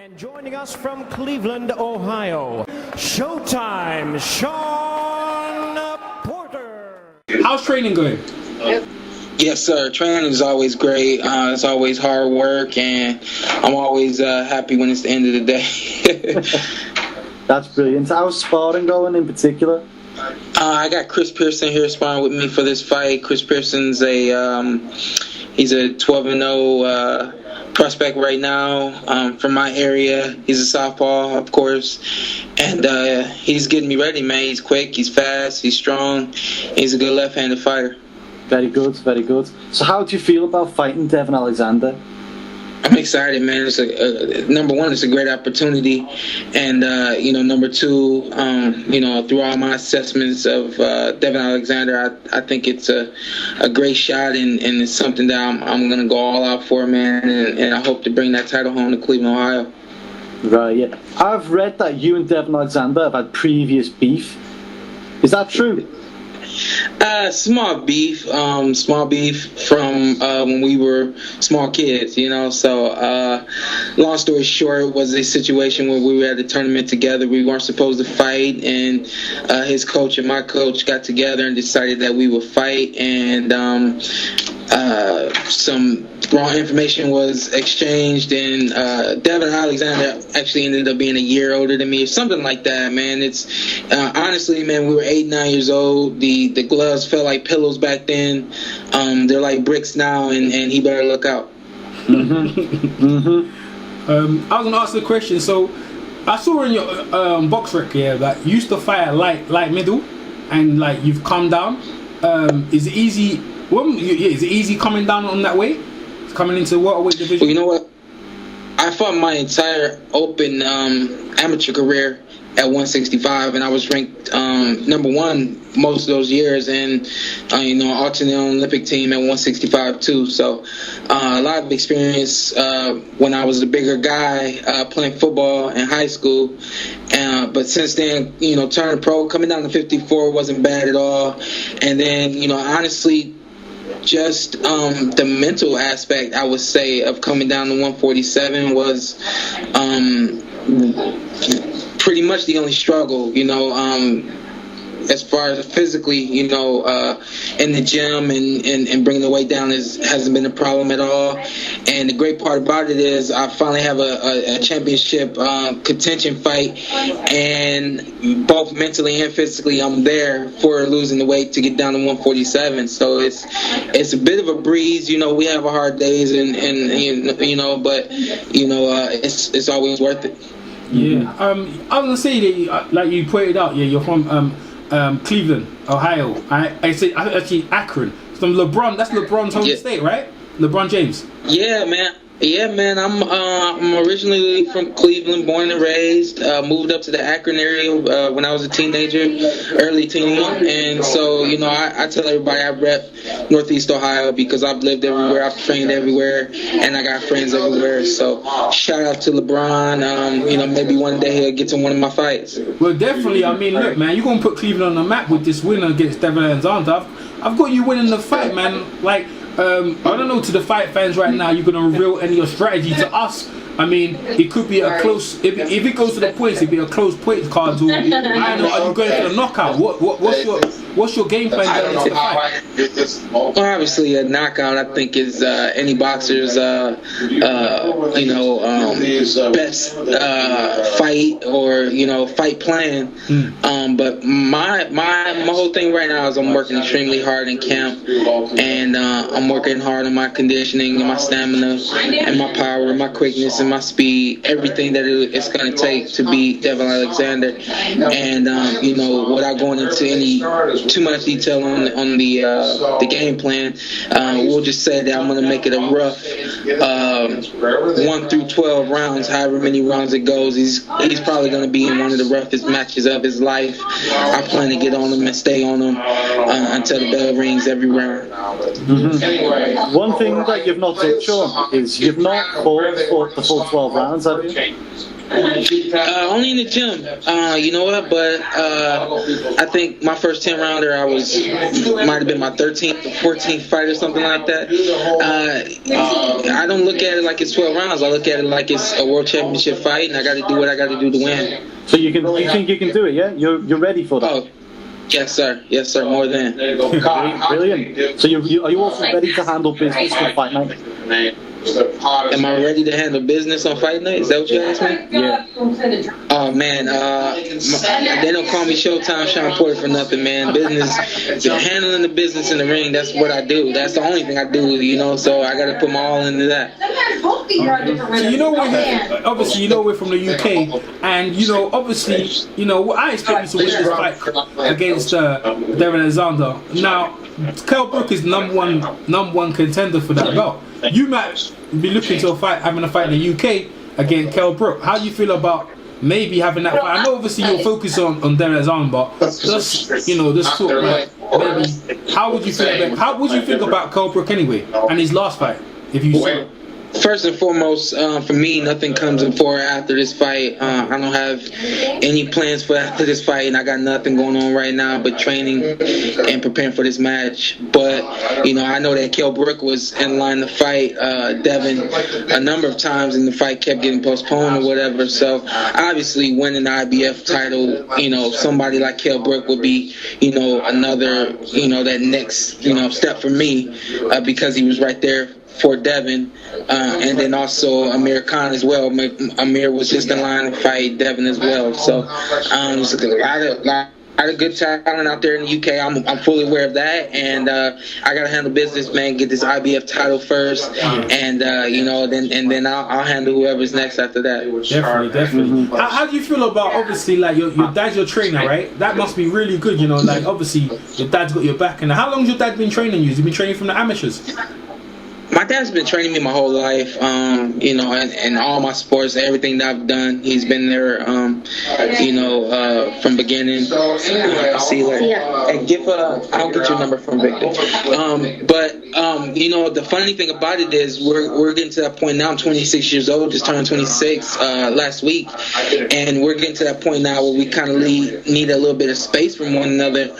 And joining us from Cleveland, Ohio, Showtime, Shawn Porter. How's training going? Yes, sir. Training is always great. It's always hard work, and I'm always happy when it's the end of the day. That's brilliant. How's sparring going in particular? I got Chris Pearson here sparring with me for this fight. Chris Pearson's he's a 12-0 prospect right now from my area. He's a southpaw, of course, and he's getting me ready, man. He's quick, he's fast, he's strong. He's a good left-handed fighter. Very good, very good. So how do you feel about fighting Devon Alexander? I'm excited, man. It's number one, it's a great opportunity, and number two, through all my assessments of Devon Alexander, I think it's a great shot, and it's something that I'm gonna go all out for, man, and I hope to bring that title home to Cleveland, Ohio. Right, yeah. I've read that you and Devon Alexander have had previous beef. Is that true? Small beef from when we were small kids, so long story short, it was a situation where we were at a tournament together. We weren't supposed to fight, and his coach and my coach got together and decided that we would fight, and some wrong information was exchanged, and Devon Alexander actually ended up being a year older than me, or something like that, man. It's honestly, man, we were 8, 9 years old. The gloves felt like pillows back then. They're like bricks now, and he better look out. I was gonna ask the question. So I saw in your box rec that you used to fight at light middle, and like you've come down. Is it easy? Is it easy coming down on that weight? Coming into the welterweight division? Well, you know what? I fought my entire open amateur career at 165, and I was ranked number one most of those years, and alternate Olympic team at 165 too. So a lot of experience when I was a bigger guy playing football in high school. But since then, turning pro, coming down to 54 wasn't bad at all. And then, honestly, just the mental aspect, I would say, of coming down to 147 was pretty much the only struggle, as far as physically, in the gym and bringing the weight down hasn't been a problem at all. And the great part about it is I finally have a championship contention fight, and both mentally and physically I'm there for losing the weight to get down to 147. So it's a bit of a breeze. We have our hard days, but it's always worth it. Yeah. I was gonna say that, like you pointed out, you're from Cleveland, Ohio. I said actually Akron. From LeBron, that's LeBron's home state, right? LeBron James. Yeah, man. I'm originally from Cleveland, born and raised. Moved up to the Akron area when I was a teenager, early teen, and so I tell everybody I rep Northeast Ohio because I've lived everywhere, I've trained everywhere, and I got friends everywhere. So shout out to LeBron. Maybe one day he'll get to one of my fights. Well, definitely. I mean, look, man, you're gonna put Cleveland on the map with this win against Devon Alexander. I've got you winning the fight, man. Like. I don't know, to the fight fans right now, you're going to reveal any of your strategy. To us, I mean, it could be a close, if it goes to the points, it'd be a close points card. I don't know, are you going for the knockout? What's your game plan going into the fight? Well, obviously a knockout, I think, is any boxer's best fight or fight plan. But my whole thing right now is I'm working extremely hard in camp, and I'm working hard on my conditioning and my stamina and my power and my quickness and my speed, everything that it's going to take to beat Devon Alexander. And without going into too much detail on the game plan, we'll just say that I'm going to make it a rough 1 through 12 rounds, however many rounds it goes. He's probably going to be in one of the roughest matches of his life. I plan to get on him and stay on him until the bell rings every round. One thing that you've not touched on is you've not fought for the full 12 rounds, have you? Only in the gym, but I think my first 10 rounds rounder. Might have been my 13th or 14th fight or something like that. I don't look at it like it's 12 rounds. I look at it like it's a world championship fight, and I got to do what I got to do to win. So you think you can do it? Yeah, you're ready for that. Oh, yes, sir. More than. Brilliant. So are you also ready to handle business for fight night? Am I ready to handle business on fight night? Is that what you asked me? Yeah. Oh man, they don't call me Showtime Shawn Porter for nothing, man. Business, handling the business in the ring, that's what I do. That's the only thing I do, you know. So I got to put my all into that. So you know, obviously, you know, we're from the UK, and you know, obviously, you know, I expect you to win this fight against Devon Alexander. Now, Kell Brook is number one contender for that belt. You might be looking to having a fight in the UK against Kell Brook. How do you feel about maybe having that fight? I know obviously you'll focus on Devon Alexander, but just, you know, just sort of like maybe how would you think about Kell Brook anyway and his last fight if you saw? First and foremost, for me, nothing comes before or after this fight. I don't have any plans for after this fight, and I got nothing going on right now but training and preparing for this match. But, you know, I know that Kell Brook was in line to fight Devon a number of times, and the fight kept getting postponed or whatever. So, obviously, winning the IBF title, you know, somebody like Kell Brook would be, you know, another, you know, that next, you know, step for me because he was right there for Devon, and then also Amir Khan as well. Amir was just in line to fight Devon as well. So there's a lot of good talent out there in the UK. I'm fully aware of that, and I gotta handle business, man. Get this IBF title first, and you know, then I'll handle whoever's next after that. Definitely. How do you feel about, obviously, like your dad's your trainer, right? That must be really good, you know. Like obviously your dad's got your back. And how long's your dad been training you? Has he been training from the amateurs? My dad's been training me my whole life, you know, and all my sports, everything that I've done, he's been there, you know, from beginning. See, like, hey, I'll get your number from Victor. But you know, the funny thing about it is we're getting to that point now. I'm 26 years old, just turned 26 last week, and we're getting to that point now where we kind of need a little bit of space from one another.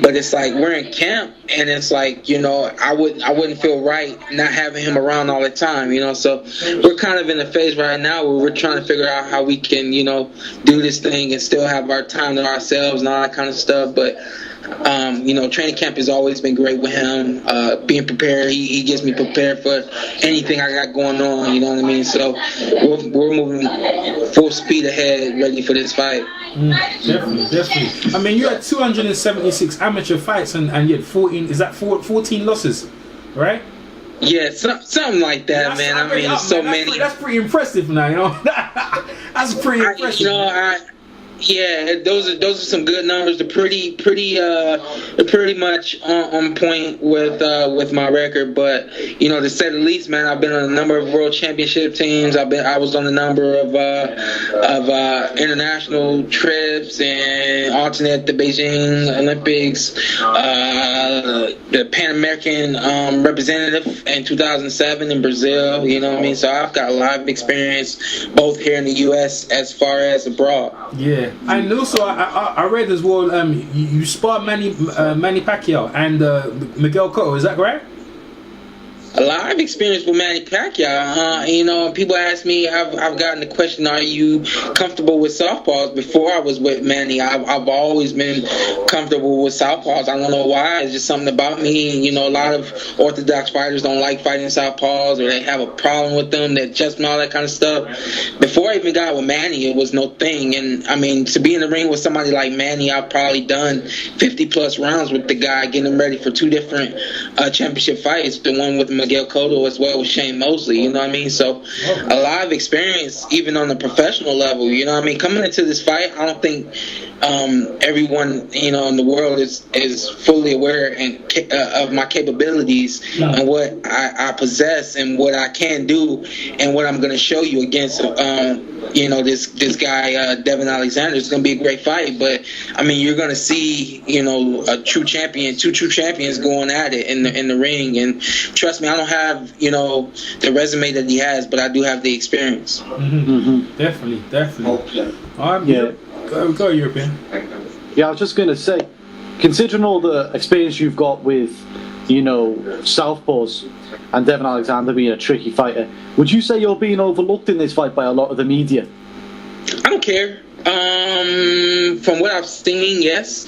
But it's like we're in camp, and it's like, you know, I wouldn't feel right not having him around all the time, you know. So we're kind of in a phase right now where we're trying to figure out how we can, you know, do this thing and still have our time to ourselves and all that kind of stuff. But you know, training camp has always been great with him. Being prepared, he gets me prepared for anything I got going on, you know what I mean? So we're moving full speed ahead, ready for this fight. Definitely. I mean, you had 276 amateur fights and you had 14 losses, right? Yeah, something like that, man. I mean, it's so many. That's pretty impressive now, you know. That's pretty impressive. You know, yeah, those are some good numbers. They're pretty much on point with my record. But you know, to say the least, man, I've been on a number of world championship teams. I was on a number of international trips and alternate the Beijing Olympics, the Pan American representative in 2007 in Brazil. You know what I mean? So I've got a lot of experience both here in the U.S. as far as abroad. Yeah. And also, I read as well, you sparred Manny Pacquiao and Miguel Cotto, is that correct? A lot of experience with Manny Pacquiao. You know, people ask me, I've gotten the question, are you comfortable with southpaws? Before I was with Manny, I've always been comfortable with southpaws. I don't know why. It's just something about me. You know, a lot of orthodox fighters don't like fighting southpaws, or they have a problem with them, that just all that kind of stuff. Before I even got with Manny, it was no thing. And, I mean, to be in the ring with somebody like Manny, I've probably done 50-plus rounds with the guy, getting him ready for two different championship fights, the one with Miguel Cotto as well with Shane Mosley, you know what I mean? So a lot of experience even on the professional level, you know what I mean? Coming into this fight, I don't think everyone, you know, in the world is fully aware of my capabilities and what I possess and what I can do and what I'm going to show you against you know, this guy Devon Alexander. It's going to be a great fight, but I mean, you're going to see, you know, a true champion, two true champions going at it in the ring. And trust me, I don't have, you know, the resume that he has, but I do have the experience. Definitely. Go European. Yeah, I was just going to say, considering all the experience you've got with, you know, southpaws and Devon Alexander being a tricky fighter, would you say you're being overlooked in this fight by a lot of the media? I don't care. From what I've seen, yes,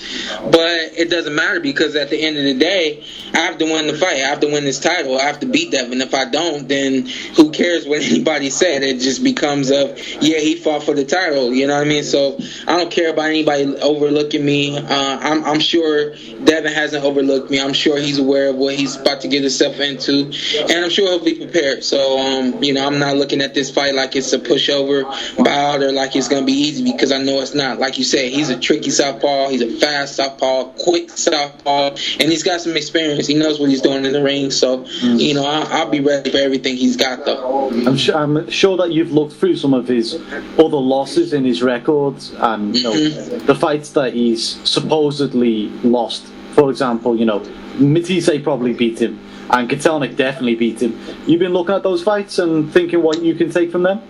but it doesn't matter because at the end of the day, I have to win the fight. I have to win this title. I have to beat Devon. If I don't, then who cares what anybody said? It just becomes he fought for the title. You know what I mean? So I don't care about anybody overlooking me. I'm sure Devon hasn't overlooked me. I'm sure he's aware of what he's about to get himself into, and I'm sure he'll be prepared. So you know, I'm not looking at this fight like it's a pushover bout or like it's gonna be easy, because I know it's not. Like you said, he's a tricky southpaw. He's a fast southpaw, quick southpaw, and he's got some experience. He knows what he's doing in the ring. So, you know, I'll be ready for everything he's got, though. I'm sure that you've looked through some of his other losses in his records, and you know, the fights that he's supposedly lost. For example, you know, Matisse probably beat him, and Kotelnik definitely beat him. You've been looking at those fights and thinking what you can take from them?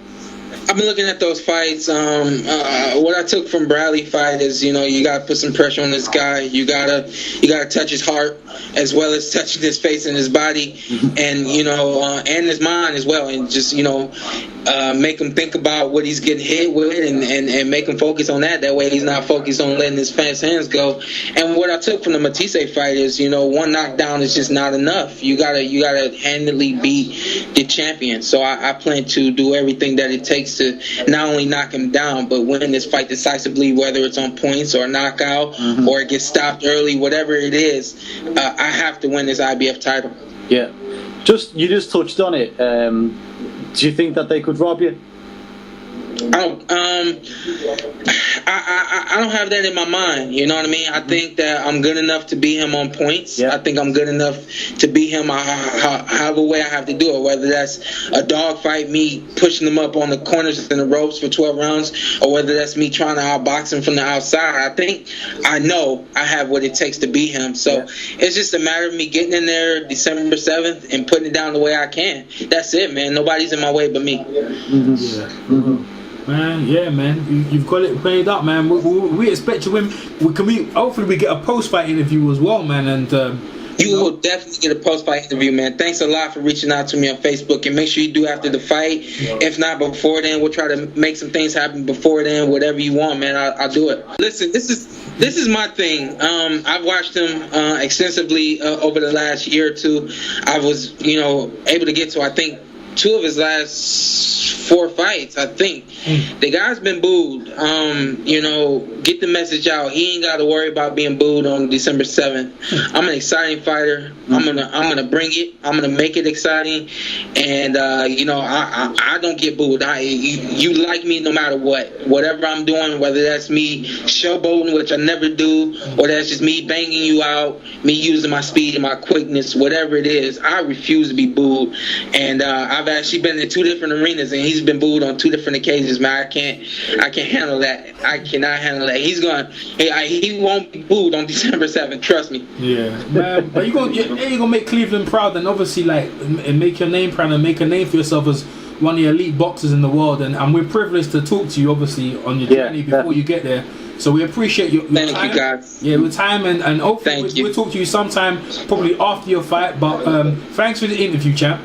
I've been looking at those fights. What I took from Bradley fight is, you know, you gotta put some pressure on this guy. You gotta touch his heart as well as touching his face and his body, and you know, and his mind as well, and just, you know, make him think about what he's getting hit with, and make him focus on that. That way, he's not focused on letting his fast hands go. And what I took from the Matisse fight is, you know, one knockdown is just not enough. You gotta handily beat the champion. So I plan to do everything that it takes to not only knock him down, but win this fight decisively, whether it's on points or a knockout or it gets stopped early, whatever it is. I have to win this IBF title. Yeah. You just touched on it. Do you think that they could rob you? I don't have that in my mind. You know what I mean? I think that I'm good enough to beat him on points. Yeah. I think I'm good enough to beat him however way I have to do it, whether that's a dog fight, me pushing him up on the corners and the ropes for 12 rounds, or whether that's me trying to outbox him from the outside. I know I have what it takes to beat him. So it's just a matter of me getting in there December 7th and putting it down the way I can. That's it, man. Nobody's in my way but me. Man, yeah, man, you've got it played up, man. We expect you win. Hopefully we get a post-fight interview as well, man. And you will definitely get a post-fight interview, man. Thanks a lot for reaching out to me on Facebook, and make sure you do after the fight. If not before then, we'll try to make some things happen before then. Whatever you want, man, I'll do it. Listen, this is my thing. I've watched him extensively over the last year or two. I was, you know, able to get to, I think, 2 of his last 4 fights, I think. The guy's been booed. You know, get the message out. He ain't got to worry about being booed on December 7th. I'm an exciting fighter. I'm gonna bring it. I'm gonna make it exciting. And you know, I don't get booed. You like me no matter what. Whatever I'm doing, whether that's me showboating, which I never do, or that's just me banging you out, me using my speed and my quickness, whatever it is, I refuse to be booed. And I've actually been in 2 different arenas, and he's been booed on 2 different occasions, man. I can't handle that. I cannot handle that. He won't be booed on December 7th. Trust me. Yeah, man. But you're gonna make Cleveland proud, and obviously, like, and make your name proud and make a name for yourself as one of the elite boxers in the world. And we're privileged to talk to you, obviously, on your journey before you get there. So we appreciate your time. Thank you, guys. Yeah, with time, and hopefully we'll talk to you sometime, probably after your fight. But thanks for the interview, champ.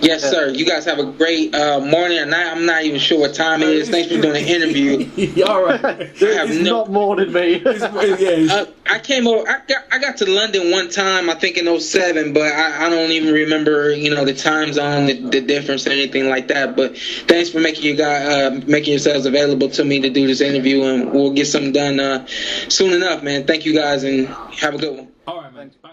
Yes, sir. You guys have a great morning or night. I'm not even sure what time it is. Thanks for doing the interview. All right. It's not morning, mate. I came over. I got to London one time, I think in 07, but I don't even remember, you know, the time zone, the difference, or anything like that. But thanks for making yourselves available to me to do this interview, and we'll get something done soon enough, man. Thank you guys, and have a good one. All right, man. Bye.